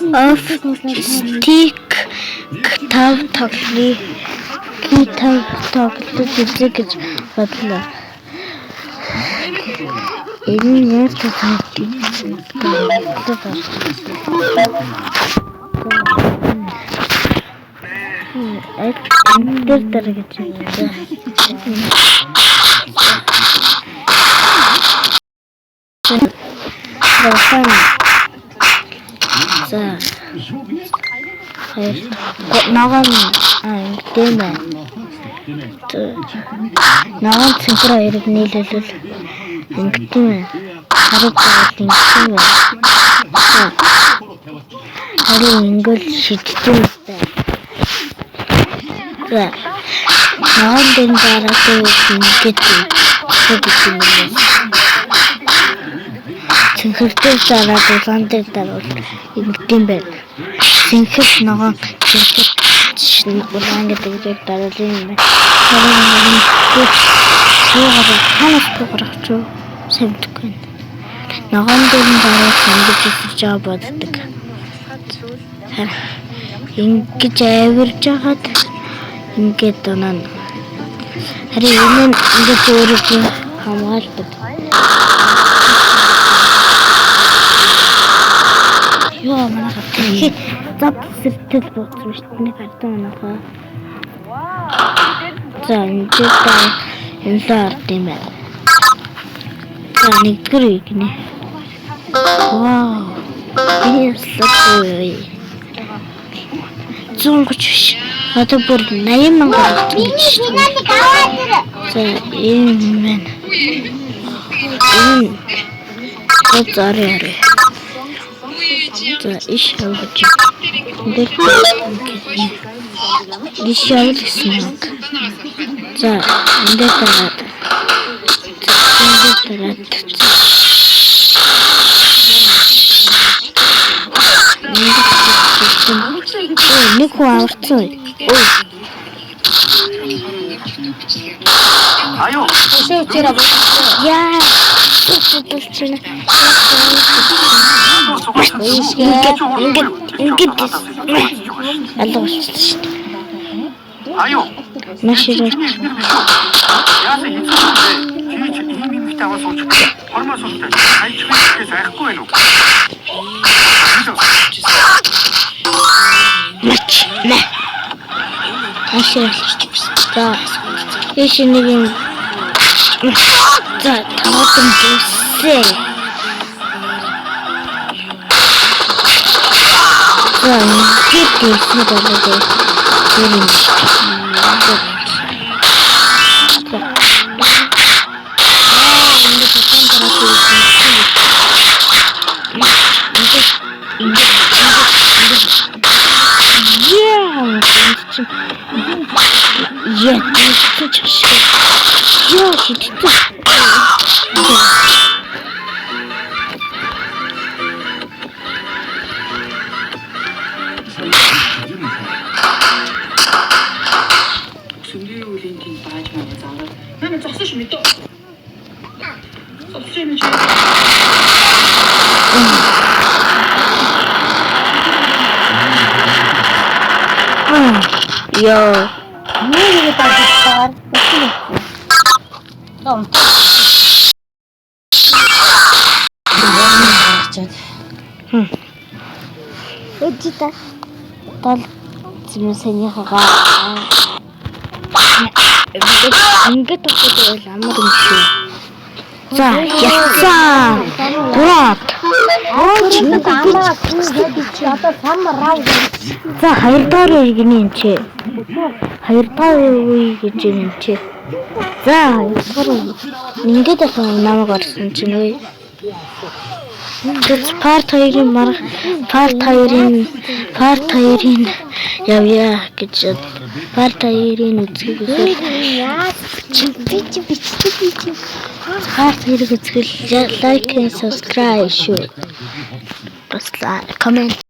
of stick тав тоглоё. Тав тоглож үзье гэж бодлоо. Энэ яг энэ дээр гэж байна. За. Ногоон тийм ээ. Ногоон цэнхэр хоёрыг нийлүүлвэл ингэдэм ээ. Хараг байгаад ингэдэм ээ. Харин ингэл шиддэм ээ. За. Ногоон дэм дараад ингэдэм. Тэгдэм ээ. Цэнхэртэй дараад улаан дээр дараад ингэдэм байна. Цэнхэр ногоон цэнхэр улаан гэдэг дээр дараад юм байна. Ханаас гарах ч савдаггүй. Ногоон дээр дараад ингэж хийж боддог. Ингэж авирж хагаад ингээд унаа. Харин энэ ингэж өөрөөр хамгаалдаг. Яа манайха зап сэтгэл бодсон шүү дээ. Гардаа манайха. За энэ ард юм байна. За нэгдүгээр үг нэ. Вау. Яслаа. 130 биш. Одоо бүр 80,000 гарсан гэж байна. За энэ байна. Энэ За иш явж. Иш явж гэсэн. За энэ дээр нэг хүн аварцсан. Аюу. Яа. Ингээд алгуулчих. Аюу. Машин. Яасан хийчих. Ийм юмтай аваад сууж. Хормоо суустай. Хайчихвээс айхгүй байна уу? Машин. За. Иш нэг юм. За, тавтан зүсээ. За, ингээд хийсэн болоо. Тэрийн. Yo. Ini kita besar. Tom. Ujita. Tal зэмсэний хагаа. Ингээд тогтоод амар юм шүү. За, яцсан. Гурат. Одоо самраа. За, хоёр дахь үг нь чи. Хоёр дахь үг гэж юм чи. За, ингээд намайг орсон чинь үе. Тэц парт хоёрын явъя гэж парт хоёрын үзгийг парт хоёрыг үзвэл лайк and subscribe шүү. Бас коммент